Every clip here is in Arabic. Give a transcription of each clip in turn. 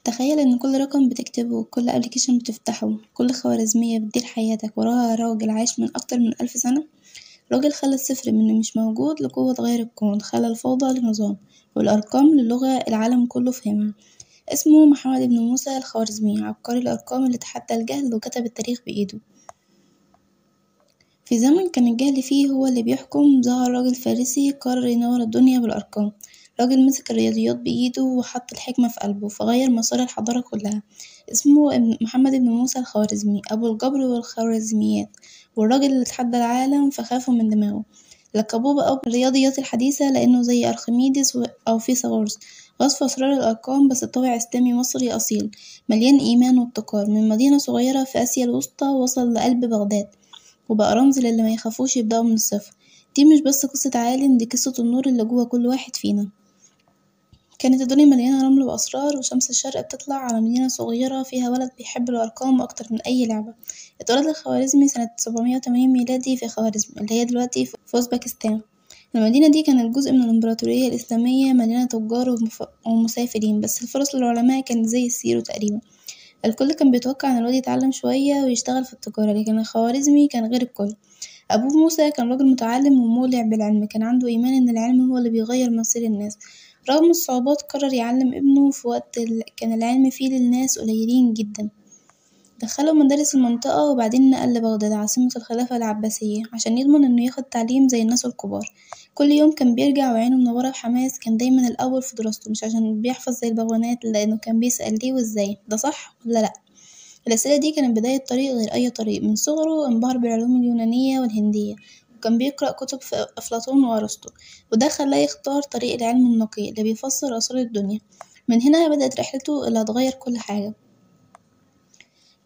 تخيل إن كل رقم بتكتبه، كل أبليكيشن بتفتحه، كل خوارزمية بتدير حياتك وراها راجل عايش من أكتر من 1000 سنة. راجل خلى الصفر من اللي مش موجود لقوة تغير الكون، خلى الفوضى لنظام والأرقام للغة العالم كله فهمها. اسمه محمد بن موسى الخوارزمي، عبقري الأرقام اللي تحدى الجهل وكتب التاريخ بإيده. في زمن كان الجهل فيه هو اللي بيحكم، ظهر راجل فارسي قرر ينور الدنيا بالأرقام. راجل مسك الرياضيات بإيده وحط الحكمة في قلبه، فغير مسار الحضارة كلها. اسمه محمد بن موسى الخوارزمي، أبو الجبر والخوارزميات، والراجل اللي تحدى العالم فخافوا من دماغه. لقبوه بأب الرياضيات الحديثة لأنه زي أرخميدس أو فيثاغورس، غاص في أسرار الأرقام بس بطابع إسلامي مصري أصيل، مليان إيمان وابتكار. من مدينة صغيرة في آسيا الوسطى وصل لقلب بغداد، وبقى رمز للي ما يخافوش يبدأوا من الصفر. دي مش بس قصة عالم، دي قصة النور اللي جوا كل واحد فينا. كانت الدنيا مليانة رمل وأسرار، وشمس الشرق بتطلع على مدينة صغيرة فيها ولد بيحب الأرقام أكتر من أي لعبة. اتولد الخوارزمي سنة 780 ميلادي في خوارزم، اللي هي دلوقتي في أوزبكستان. المدينة دي كانت جزء من الإمبراطورية الإسلامية، مليانة تجار ومسافرين، بس الفرص للعلماء كانت زي السيرو تقريبا. الكل كان بيتوقع إن الواد يتعلم شوية ويشتغل في التجارة، لكن الخوارزمي كان غير الكل. أبوه موسى كان راجل متعلم ومولع بالعلم، كان عنده إيمان إن العلم هو اللي بيغير مصير الناس. رغم الصعوبات قرر يعلم ابنه في وقت كان العلم فيه للناس قليلين جدا. دخله مدارس المنطقة وبعدين نقل لبغداد عاصمة الخلافة العباسية عشان يضمن إنه ياخد تعليم زي الناس الكبار. كل يوم كان بيرجع وعينه منورة بحماس، كان دايما الأول في دراسته، مش عشان بيحفظ زي البغبغانات، لأنه كان بيسأل ليه وإزاي، ده صح ولا لأ. الأسئلة دي كانت بداية طريق غير أي طريق. من صغره انبهر بالعلوم اليونانية والهندية، وكان بيقرأ كتب في أفلاطون وأرسطو، وده خلاه يختار طريق العلم النقي اللي بيفسر أسرار الدنيا. من هنا بدأت رحلته اللي هتغير كل حاجة.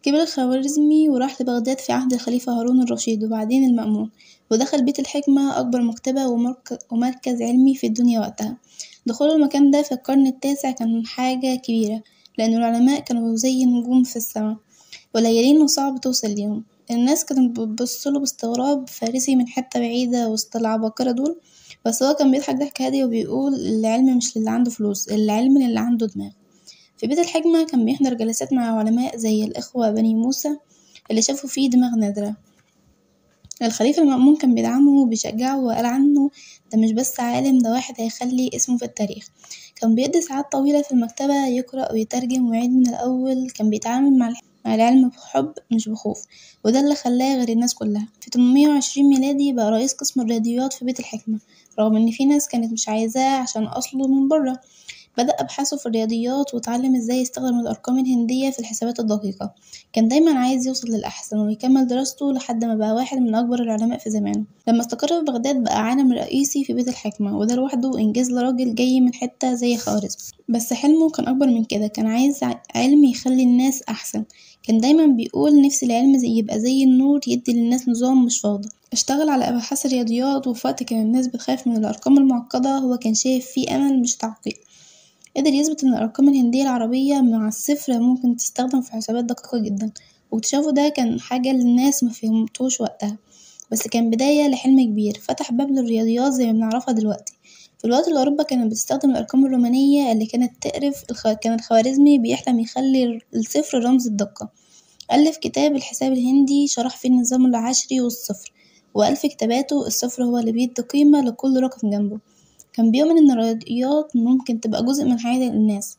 كبر الخوارزمي وراح لبغداد في عهد الخليفة هارون الرشيد وبعدين المأمون، ودخل بيت الحكمة، أكبر مكتبة ومركز علمي في الدنيا وقتها. دخوله المكان ده في القرن التاسع كان حاجة كبيرة، لأن العلماء كانوا زي نجوم في السماء، قليلين وصعب توصل ليهم. الناس كانت بتبصله باستغراب، فارسي من حتة بعيدة وسط العباقرة دول، بس هو كان بيضحك ضحك هادي وبيقول العلم مش للي عنده فلوس، العلم للي عنده دماغ. في بيت الحكمة كان بيحضر جلسات مع علماء زي الإخوة بني موسى اللي شافوا فيه دماغ نادرة. الخليفة المأمون كان بيدعمه وبيشجعه وقال عنه ده مش بس عالم، ده واحد هيخلي اسمه في التاريخ. كان بيقضي ساعات طويلة في المكتبة يقرأ ويترجم ويعيد من الأول، كان بيتعامل مع العلم بحب مش بخوف، وده اللي خلاه غير الناس كلها. في 820 ميلادي بقى رئيس قسم الرياضيات في بيت الحكمة، رغم إن في ناس كانت مش عايزاه عشان أصله من بره. بدأ أبحاثه في الرياضيات واتعلم ازاي يستخدم الأرقام الهندية في الحسابات الدقيقة. كان دايما عايز يوصل للأحسن ويكمل دراسته لحد ما بقى واحد من أكبر العلماء في زمانه. لما استقر في بغداد بقى عالم رئيسي في بيت الحكمة، وده لوحده إنجاز لراجل جاي من حتة زي خوارزم. بس حلمه كان أكبر من كده، كان عايز علم يخلي الناس أحسن. كان دايما بيقول نفسي العلم يبقى زي النور، يدي للناس نظام مش فوضى. اشتغل على أبحاث الرياضيات، وفي وقت كان الناس بتخاف من الأرقام المعقدة هو كان شايف فيه أمل مش تعقيد. قدر يثبت إن الأرقام الهندية العربية مع الصفر ممكن تستخدم في حسابات دقيقة جدا، واكتشافه ده كان حاجة للناس مفهمتوش وقتها، بس كان بداية لحلم كبير فتح باب للرياضيات زي ما بنعرفها دلوقتي. في الوقت اللي أوروبا كانت بتستخدم الأرقام الرومانية اللي كانت تقرف، كان الخوارزمي بيحلم يخلي الصفر رمز الدقة. ألف كتاب الحساب الهندي شرح فيه النظام العشري والصفر، وقال في كتاباته الصفر هو اللي بيدي قيمة لكل رقم جنبه. كان بيؤمن إن الرياضيات ممكن تبقى جزء من حياة الناس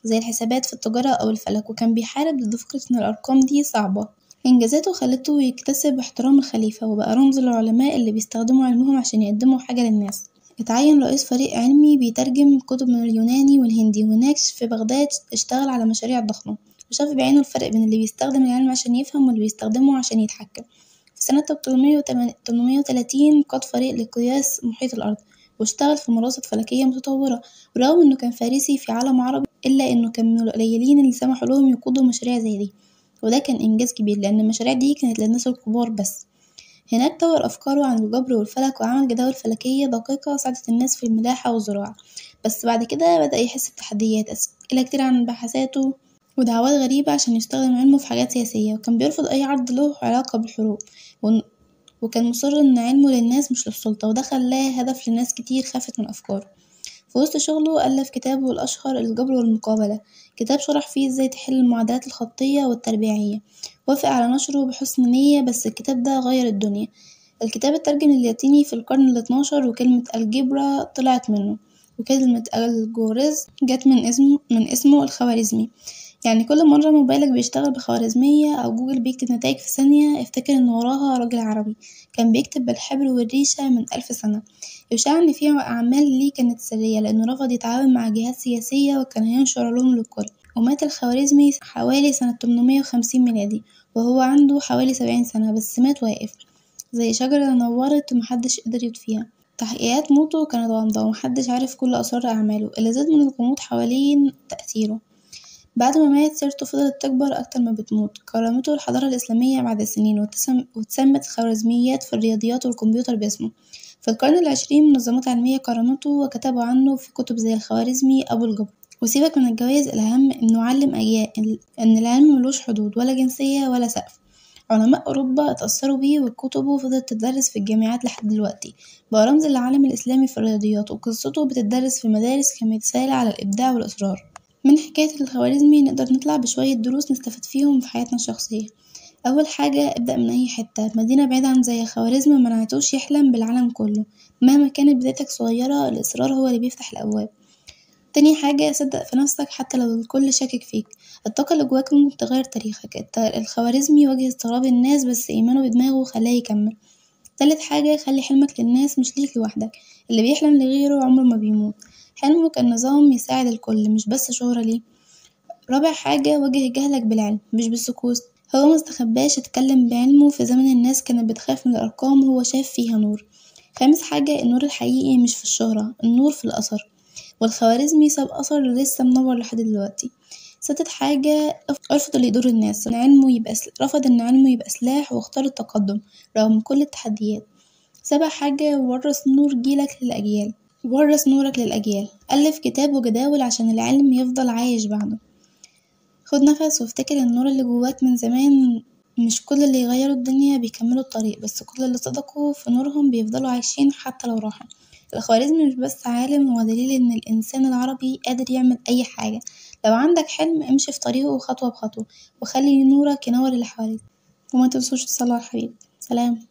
زي الحسابات في التجارة أو الفلك، وكان بيحارب ضد فكرة إن الأرقام دي صعبة. إنجازاته خلته يكتسب احترام الخليفة وبقى رمز للعلماء اللي بيستخدموا علمهم عشان يقدموا حاجة للناس. اتعين رئيس فريق علمي بيترجم كتب من اليوناني والهندي، وهناك في بغداد اشتغل على مشاريع ضخمة، وشاف بعينه الفرق بين اللي بيستخدم العلم عشان يفهم واللي بيستخدمه عشان يتحكم. في سنة 830 قاد فريق لقياس محيط الأرض، واشتغل في مراصد فلكية متطورة. ورغم إنه كان فارسي في عالم عربي، إلا إنه كان من القليلين اللي سمحوا لهم يقودوا مشاريع زي دي، وده كان إنجاز كبير لأن المشاريع دي كانت للناس الكبار بس. هناك طور أفكاره عن الجبر والفلك وعمل جداول فلكية دقيقة ساعدت الناس في الملاحة والزراعة. بس بعد كده بدأ يحس بتحديات، أسئلة كتير عن بحثاته ودعوات غريبة عشان يستخدم علمه في حاجات سياسية، وكان بيرفض أي عرض له علاقة بالحروب، وكان مصر إن علمه للناس مش للسلطة، وده خلاه هدف لناس كتير خافت من أفكاره. في وسط شغله ألف كتابه الأشهر الجبر والمقابلة، كتاب شرح فيه ازاي تحل المعادلات الخطية والتربيعية، وافق على نشره بحسن نية بس الكتاب ده غير الدنيا. الكتاب اترجم للاتيني في القرن الاتناشر وكلمة الجبرا طلعت منه، وكلمة الجوريزم جت من اسمه الخوارزمي. يعني كل مرة موبايلك بيشتغل بخوارزمية أو جوجل بيكتب نتايج في ثانية افتكر إن وراها راجل عربي كان بيكتب بالحبر والريشة من 1000 سنة. يشاع إن في أعمال ليه كانت سرية لأنه رفض يتعاون مع جهات سياسية وكان هينشر علوم للكل. ومات الخوارزمي حوالي سنة 850 ميلادي وهو عنده حوالي 70 سنة، بس مات واقف زي شجرة نورت ومحدش قدر يطفيها. تحقيقات موته كانت غامضة ومحدش عارف كل أسرار أعماله اللي زاد من الغموض حوالين تأثيره. بعد ما مات سيرته فضلت تكبر أكتر ما بتموت، كرمته الحضارة الإسلامية بعد سنين واتسمت خوارزميات في الرياضيات والكمبيوتر باسمه. في القرن العشرين منظمات علمية كرمته وكتبوا عنه في كتب زي الخوارزمي أبو الجبر. وسيبك من الجوايز، الأهم إنه علم أجيال إن العلم ملوش حدود ولا جنسية ولا سقف. علماء أوروبا اتأثروا بيه وكتبه فضلت تدرس في الجامعات لحد دلوقتي، بقى رمز للعالم الإسلامي في الرياضيات وقصته بتدرس في المدارس كمثال على الإبداع والإصرار. من حكاية الخوارزمي نقدر نطلع بشوية دروس نستفاد فيهم في حياتنا الشخصية. أول حاجة ابدأ من أي حتة، مدينة بعيدة عن زي خوارزم منعتوش يحلم بالعالم كله، مهما كانت بدايتك صغيرة الإصرار هو اللي بيفتح الأبواب. تاني حاجة صدق في نفسك حتى لو الكل شاكك فيك، الطاقة اللي جواك ممكن تغير تاريخك. الخوارزمي واجه استغراب الناس بس إيمانه بدماغه خلاه يكمل. تالت حاجة خلي حلمك للناس مش ليك لوحدك، اللي بيحلم لغيره عمره ما بيموت، حلمه كان نظام يساعد الكل مش بس شهرة ليه. رابع حاجة واجه جهلك بالعلم مش بالسكوت، هو مستخباش اتكلم بعلمه في زمن الناس كانت بتخاف من الأرقام هو شاف فيها نور. خامس حاجة النور الحقيقي مش في الشهرة، النور في الأثر، والخوارزمي ساب أثر لسه منور لحد دلوقتي. سادس حاجة رفض اللي يضر الناس رفض إن علمه يبقى سلاح واختار التقدم رغم كل التحديات. سابع حاجة ورث نورك للأجيال، ألف كتاب وجداول عشان العلم يفضل عايش بعده. خد نفس وافتكر النور اللي جواك من زمان، مش كل اللي يغيروا الدنيا بيكملوا الطريق بس كل اللي صدقوا في نورهم بيفضلوا عايشين حتى لو راحوا. الخوارزمي مش بس عالم، هو دليل إن الإنسان العربي قادر يعمل أي حاجة. لو عندك حلم امشي في طريقه خطوة بخطوة وخلي نورك ينور اللي حواليك. وما تنسوش تصلوا على الحبيب. سلام.